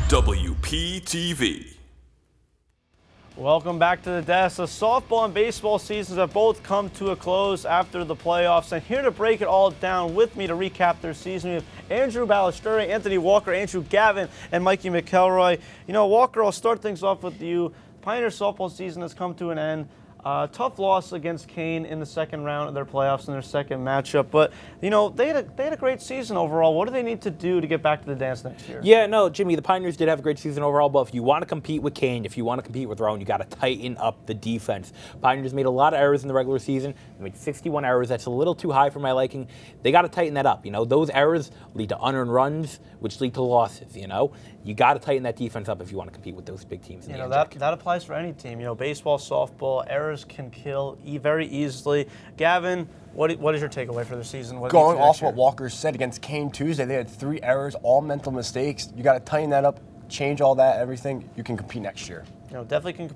WPTV. Welcome back to the desk. The softball and baseball seasons have both come to a close after the playoffs. And here to break it all down with me to recap their season, we have Andrew Ballistreri, Anthony Walker, Andrew Gavin, and Mikey McElroy. You know, Walker, I'll start things off with you. Pioneer softball season has come to an end. Tough loss against Kane in the second round of their playoffs in their second matchup. But, you know, they had a great season overall. What do they need to do to get back to the dance next year? Yeah, no, Jimmy, the Pioneers did have a great season overall, but if you want to compete with Kane, if you want to compete with Rowan, you got to tighten up the defense. Pioneers made a lot of errors in the regular season. They made 61 errors. That's a little too high for my liking. They got to tighten that up. You know, those errors lead to unearned runs, which lead to losses, you know. You got to tighten that defense up if you want to compete with those big teams. You know, that applies for any team. You know, baseball, softball, errors can kill very easily. Gavin, what is your takeaway for the season? Going off what Walker said against Kane Tuesday, they had 3 errors, all mental mistakes. You got to tighten that up, change all that, everything. You can compete next year. You know, definitely can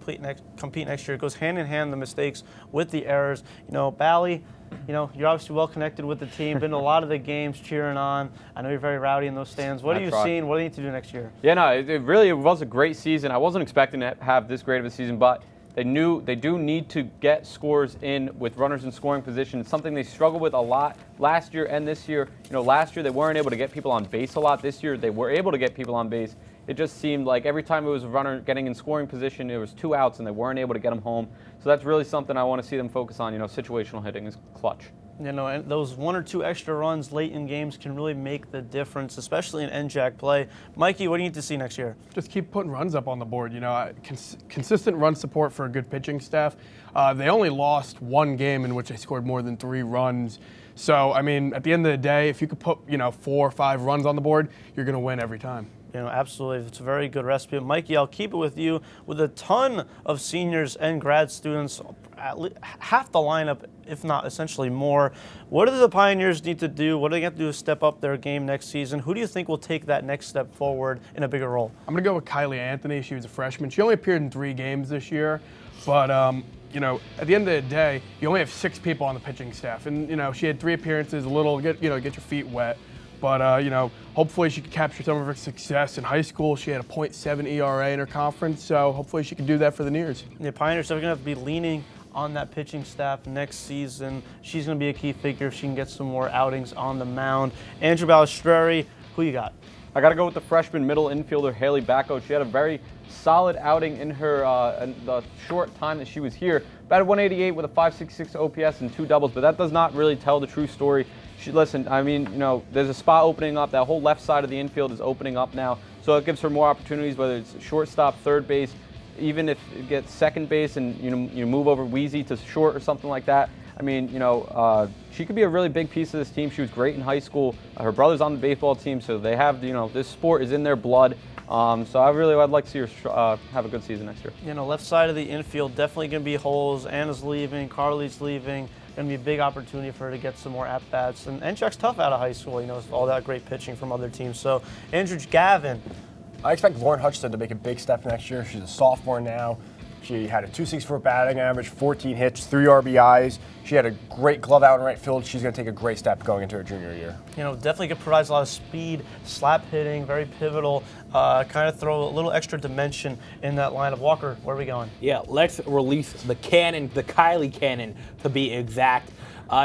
compete next year. It goes hand in hand, the mistakes with the errors. You know, Bally, you know, you're obviously well connected with the team, been to a lot of the games cheering on. I know you're very rowdy in those stands. What are you seeing? What do you need to do next year? Yeah, no, it really was a great season. I wasn't expecting to have this great of a season, but they do need to get scores in with runners in scoring position. It's something they struggled with a lot last year and this year. You know, last year they weren't able to get people on base a lot. This year they were able to get people on base. It just seemed like every time it was a runner getting in scoring position, it was 2 outs and they weren't able to get them home. So that's really something I want to see them focus on. You know, situational hitting is clutch. You know, and those 1 or 2 extra runs late in games can really make the difference, especially in NJAC play. Mikey, what do you need to see next year? Just keep putting runs up on the board. You know, consistent run support for a good pitching staff. They only lost 1 game in which they scored more than 3 runs. So, I mean, at the end of the day, if you could put, 4 or 5 runs on the board, you're going to win every time. You know, absolutely. It's a very good recipe. Mikey, I'll keep it with you. With a ton of seniors and grad students, at least half the lineup, if not essentially more, what do the Pioneers need to do? What do they have to do to step up their game next season? Who do you think will take that next step forward in a bigger role? I'm going to go with Kylie Anthony. She was a freshman. She only appeared in 3 games this year, but you know, at the end of the day, you only have 6 people on the pitching staff, and you know, she had 3 appearances, get your feet wet. But, you know, hopefully she can capture some of her success in high school. She had a .7 ERA in her conference, so hopefully she can do that for the Neers. The Pioneers are going to have to be leaning on that pitching staff next season. She's going to be a key figure if she can get some more outings on the mound. Andrew Ballistreri, who you got? I got to go with the freshman middle infielder, Haley Bacco. She had a very solid outing in her in the short time that she was here. Batted 188 with a .566 OPS and 2 doubles, but that does not really tell the true story. Listen, I mean, you know, there's a spot opening up. That whole left side of the infield is opening up now. So it gives her more opportunities, whether it's shortstop, third base, even if it gets second base and, you move over Wheezy to short or something like that. I mean, you know, she could be a really big piece of this team. She was great in high school. Her brother's on the baseball team, so they have, you know, this sport is in their blood. So I'd like to see her have a good season next year. You know, left side of the infield, definitely going to be holes. Anna's leaving, Carly's leaving. Going to be a big opportunity for her to get some more at-bats. And NJAC's tough out of high school, you know, all that great pitching from other teams. So, Andrew Gavin. I expect Lauren Hutchinson to make a big step next year. She's a sophomore now. She had a .264 batting average, 14 hits, 3 RBIs. She had a great glove out in right field. She's going to take a great step going into her junior year. You know, definitely provides a lot of speed, slap hitting, very pivotal. Kind of throw a little extra dimension in that line of Walker. Where are we going? Yeah, let's release the cannon, the Kylie cannon, to be exact.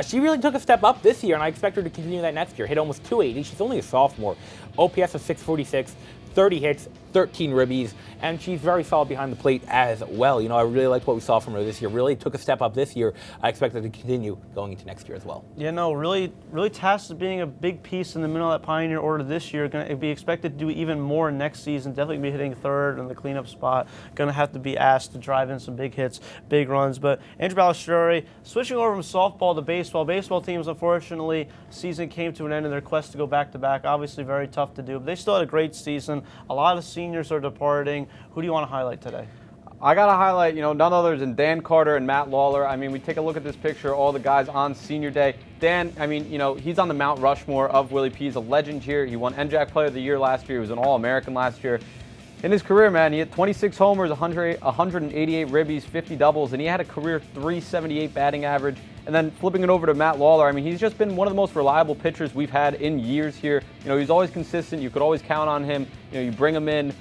She really took a step up this year, and I expect her to continue that next year. Hit almost 280. She's only a sophomore. OPS of 646. 30 hits, 13 ribbies, and she's very solid behind the plate as well. You know, I really liked what we saw from her this year. Really took a step up this year. I expect her to continue going into next year as well. Yeah, no, really tasked with being a big piece in the middle of that Pioneer order this year. Going to be expected to do even more next season. Definitely be hitting third in the cleanup spot. Going to have to be asked to drive in some big hits, big runs. But Andrew Ballistreri, switching over from softball to baseball. Baseball teams, unfortunately, season came to an end in their quest to go back-to-back. Obviously very tough to do, but they still had a great season. A lot of seniors are departing. Who do you want to highlight today? I got to highlight, you know, none other than Dan Carter and Matt Lawler. I mean, we take a look at this picture, all the guys on senior day. Dan, I mean, you know, he's on the Mount Rushmore of Willie P. He's a legend here. He won NJAC Player of the Year last year. He was an All-American last year. In his career, man, he hit 26 homers, 188 ribbies, 50 doubles, and he had a career .378 batting average And then flipping it over to Matt Lawler, I mean, he's just been one of the most reliable pitchers we've had in years here. You know, he's always consistent. You could always count on him. You know, you bring him in,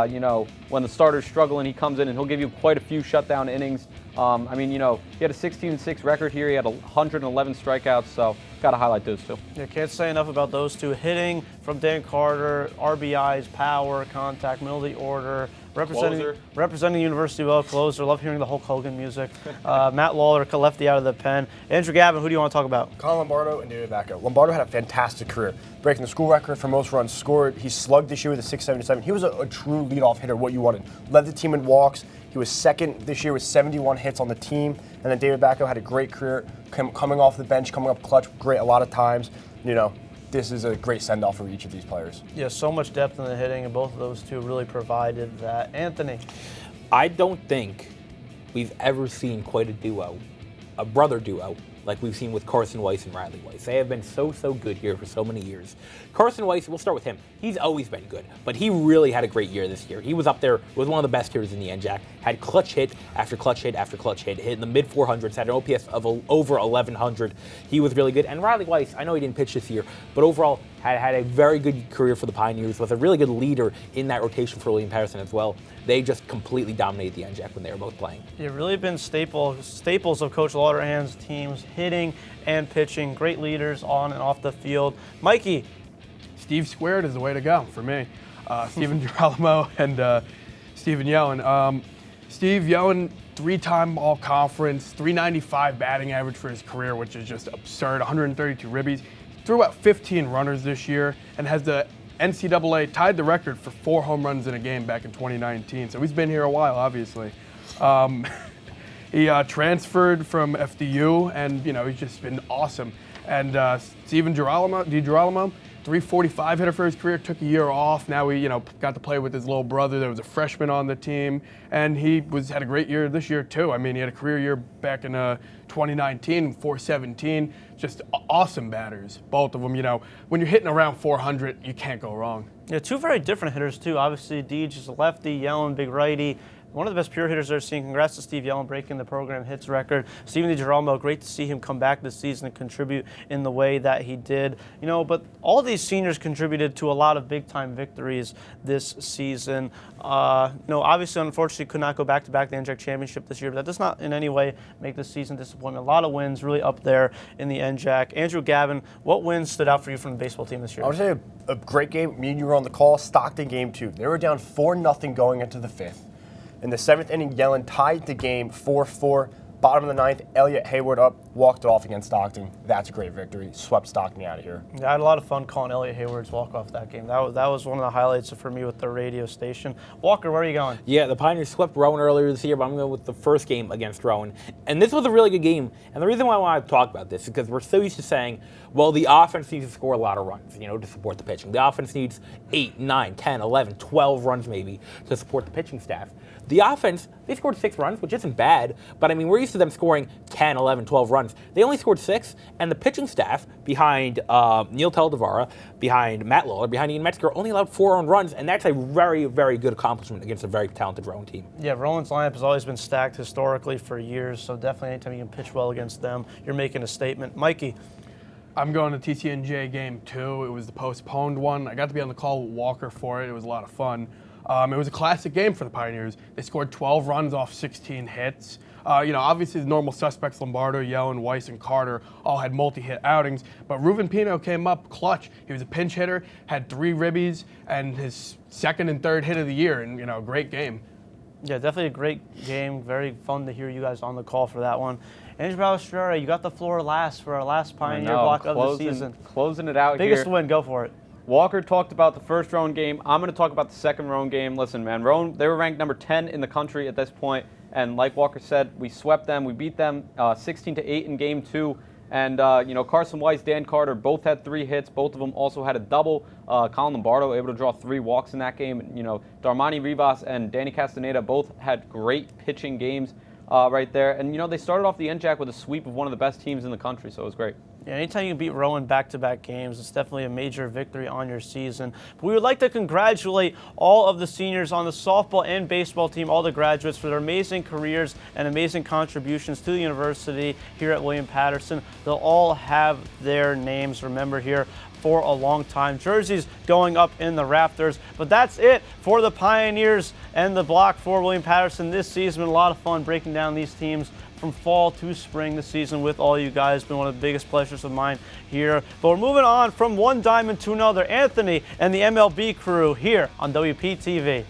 you know, when the starter's struggling, he comes in and he'll give you quite a few shutdown innings. I mean, you know, he had a 16-6 record here. He had 111 strikeouts, so got to highlight those two. Yeah, can't say enough about those two. Hitting from Dan Carter, RBIs, power, contact, middle of the order. Representing University well, closer. Love hearing the Hulk Hogan music. Matt Lawler, lefty out of the pen. Andrew Gavin, who do you want to talk about? Colin Lombardo and David Bacco. Lombardo had a fantastic career, breaking the school record for most runs scored. He slugged this year with a .677. He was a true leadoff hitter, what you wanted. Led the team in walks. He was second this year with 71 hits on the team. And then David Bacco had a great career, coming off the bench, coming up clutch, great a lot of times. You know, this is a great send-off for each of these players. Yeah, so much depth in the hitting, and both of those two really provided that. Anthony? I don't think we've ever seen quite a duo, a brother duo, like we've seen with Carson Weiss and Riley Weiss. They have been so good here for so many years. Carson Weiss, we'll start with him. He's always been good, but he really had a great year this year. He was up there, was one of the best hitters in the NJAC, had clutch hit after clutch hit after clutch hit, hit in the mid-400s, had an OPS of over 1,100. He was really good. And Riley Weiss, I know he didn't pitch this year, but overall had a very good career for the Pioneers, was a really good leader in that rotation for William Patterson as well. They just completely dominated the NJAC when they were both playing. Yeah, really been staples of Coach Lauderhand's teams, hitting and pitching. Great leaders on and off the field. Mikey? Steve squared is the way to go for me. Steven Girolamo and Steven Yellen. Steve Yellen, 3-time All-Conference, .395 batting average for his career, which is just absurd, 132 ribbies. Threw out 15 runners this year and has the NCAA tied the record for 4 home runs in a game back in 2019. So he's been here a while, obviously. He transferred from FDU, and you know he's just been awesome. And Steven Girolamo, .345 hitter for his career, took a year off. Now he, got to play with his little brother. There was a freshman on the team, and he had a great year this year too. I mean, he had a career year back in 2019, .417. Just awesome batters, both of them. You know, when you're hitting around 400, you can't go wrong. Yeah, two very different hitters too. Obviously, Deej is a lefty, Yellen, big righty. One of the best pure hitters I've seen. Congrats to Steve Yellen breaking the program hits record. Steven DiGirolamo, great to see him come back this season and contribute in the way that he did. You know, but all these seniors contributed to a lot of big-time victories this season. Obviously, unfortunately, could not go back-to-back the NJAC championship this year, but that does not in any way make this season disappointment. A lot of wins, really up there in the NJAC. Andrew Gavin, what wins stood out for you from the baseball team this year? I would say a great game. Me and you were on the call. Stockton game 2. They were down 4-0 going into the 5th. In the 7th inning, Yellen tied the game 4-4. Bottom of the 9th, Elliott Hayward up, walked off against Stockton. That's a great victory. Swept Stockton out of here. Yeah, I had a lot of fun calling Elliott Hayward's walk-off that game. That was one of the highlights for me with the radio station. Walker, where are you going? Yeah, the Pioneers swept Rowan earlier this year, but I'm going to go with the first game against Rowan. And this was a really good game. And the reason why I want to talk about this is because we're so used to saying, well, the offense needs to score a lot of runs, to support the pitching. The offense needs 8, 9, 10, 11, 12 runs maybe to support the pitching staff. The offense, they scored 6 runs, which isn't bad, but I mean, we're used to them scoring 10, 11, 12 runs. They only scored 6, and the pitching staff behind Neil Teldevara, behind Matt Lawler, behind Ian Metzger only allowed 4 earned runs, and that's a very, very good accomplishment against a very talented Rowan team. Yeah, Rowan's lineup has always been stacked historically for years, so definitely anytime you can pitch well against them, you're making a statement. Mikey? I'm going to TCNJ game 2. It was the postponed one. I got to be on the call with Walker for it. It was a lot of fun. It was a classic game for the Pioneers. They scored 12 runs off 16 hits. Obviously the normal suspects, Lombardo, Yellen, Weiss, and Carter, all had multi-hit outings, but Ruben Pino came up clutch. He was a pinch hitter, had 3 ribbies, and his second and third hit of the year, and, great game. Yeah, definitely a great game. Very fun to hear you guys on the call for that one. Andrew Ballistreri, you got the floor last for our last Pioneer block of the season. Closing it out Biggest win, go for it. Walker talked about the first Rowan game. I'm going to talk about the second Rowan game. Listen, man, Rowan, they were ranked number 10 in the country at this point, and like Walker said, we swept them. We beat them 16-8 in game 2. And, Carson Weiss, Dan Carter both had 3 hits. Both of them also had a double. Colin Lombardo able to draw 3 walks in that game. Darmani Rivas and Danny Castaneda both had great pitching games right there. And, they started off the NJAC with a sweep of one of the best teams in the country, so it was great. Yeah, anytime you can beat Rowan back-to-back games, it's definitely a major victory on your season. But we would like to congratulate all of the seniors on the softball and baseball team, all the graduates, for their amazing careers and amazing contributions to the university here at William Patterson. They'll all have their names remembered here for a long time. Jerseys going up in the rafters. But that's it for the Pioneers and the block for William Patterson this season. Been a lot of fun breaking down these teams from fall to spring this season with all you guys. Been one of the biggest pleasures of mine here. But we're moving on from one diamond to another. Anthony and the MLB crew here on WPTV.